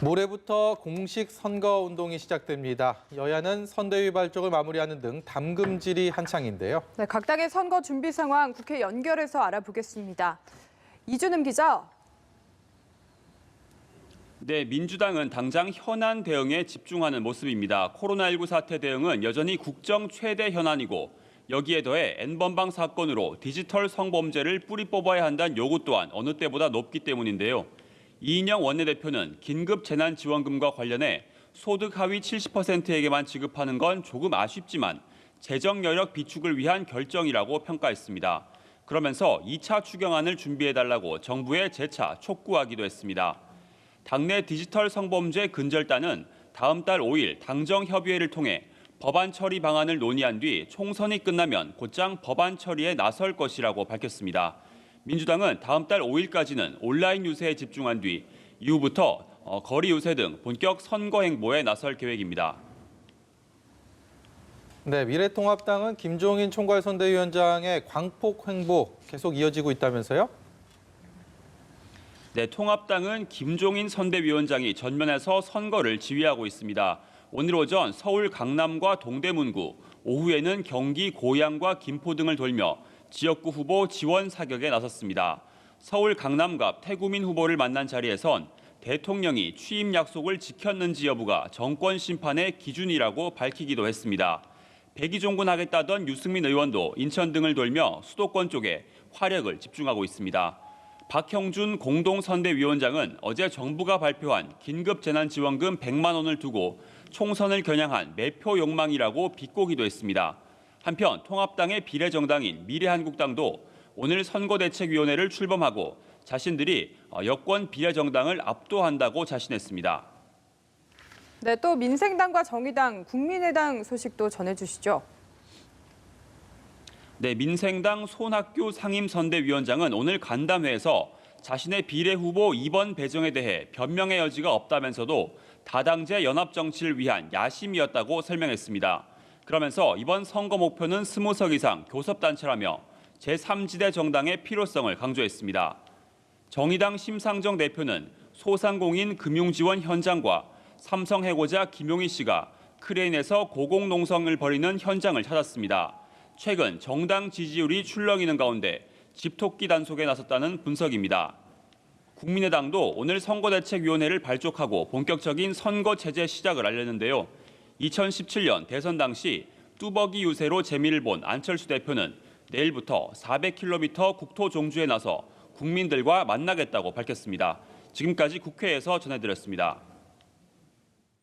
모레부터 공식 선거운동이 시작됩니다. 여야는 선대위 발족을 마무리하는 등 담금질이 한창인데요. 네, 각 당의 선거 준비 상황 국회 연결해서 알아보겠습니다. 이준음 기자. 네, 민주당은 당장 현안 대응에 집중하는 모습입니다. 코로나19 사태 대응은 여전히 국정 최대 현안이고 여기에 더해 N번방 사건으로 디지털 성범죄를 뿌리 뽑아야 한다는 요구 또한 어느 때보다 높기 때문인데요. 이인영 원내대표는 긴급 재난지원금과 관련해 소득 하위 70%에게만 지급하는 건 조금 아쉽지만 재정 여력 비축을 위한 결정이라고 평가했습니다. 그러면서 2차 추경안을 준비해달라고 정부에 재차 촉구하기도 했습니다. 당내 디지털 성범죄 근절단은 다음 달 5일 당정협의회를 통해 법안 처리 방안을 논의한 뒤 총선이 끝나면 곧장 법안 처리에 나설 것이라고 밝혔습니다. 민주당은 다음 달 5일까지는 온라인 유세에 집중한 뒤 이후부터 거리 유세 등 본격 선거 행보에 나설 계획입니다. 네, 미래통합당은 김종인 총괄선대위원장의 광폭 행보 계속 이어지고 있다면서요? 네, 통합당은 김종인 선대위원장이 전면에서 선거를 지휘하고 있습니다. 오늘 오전 서울 강남과 동대문구, 오후에는 경기 고양과 김포 등을 돌며 지역구 후보 지원 사격에 나섰습니다. 서울 강남갑 태구민 후보를 만난 자리에선 대통령이 취임 약속을 지켰는지 여부가 정권 심판의 기준이라고 밝히기도 했습니다. 백의종군하겠다던 유승민 의원도 인천 등을 돌며 수도권 쪽에 화력을 집중하고 있습니다. 박형준 공동선대위원장은 어제 정부가 발표한 긴급재난지원금 100만 원을 두고 총선을 겨냥한 매표 욕망이라고 비꼬기도 했습니다. 한편 통합당의 비례정당인 미래한국당도 오늘 선거대책위원회를 출범하고 자신들이 여권 비례정당을 압도한다고 자신했습니다. 네, 또 민생당과 정의당, 국민의당 소식도 전해주시죠. 네, 민생당 손학규 상임선대위원장은 오늘 간담회에서 자신의 비례 후보 2번 배정에 대해 변명의 여지가 없다면서도 다당제 연합 정치를 위한 야심이었다고 설명했습니다. 그러면서 이번 선거 목표는 20석 이상 교섭단체라며 제3지대 정당의 필요성을 강조했습니다. 정의당 심상정 대표는 소상공인 금융지원 현장과 삼성 해고자 김용희 씨가 크레인에서 고공농성을 벌이는 현장을 찾았습니다. 최근 정당 지지율이 출렁이는 가운데 집토끼 단속에 나섰다는 분석입니다. 국민의당도 오늘 선거대책위원회를 발족하고 본격적인 선거체제 시작을 알렸는데요. 2017년 대선 당시 뚜벅이 유세로 재미를 본 안철수 대표는 내일부터 400km 국토 종주에 나서 국민들과 만나겠다고 밝혔습니다. 지금까지 국회에서 전해드렸습니다.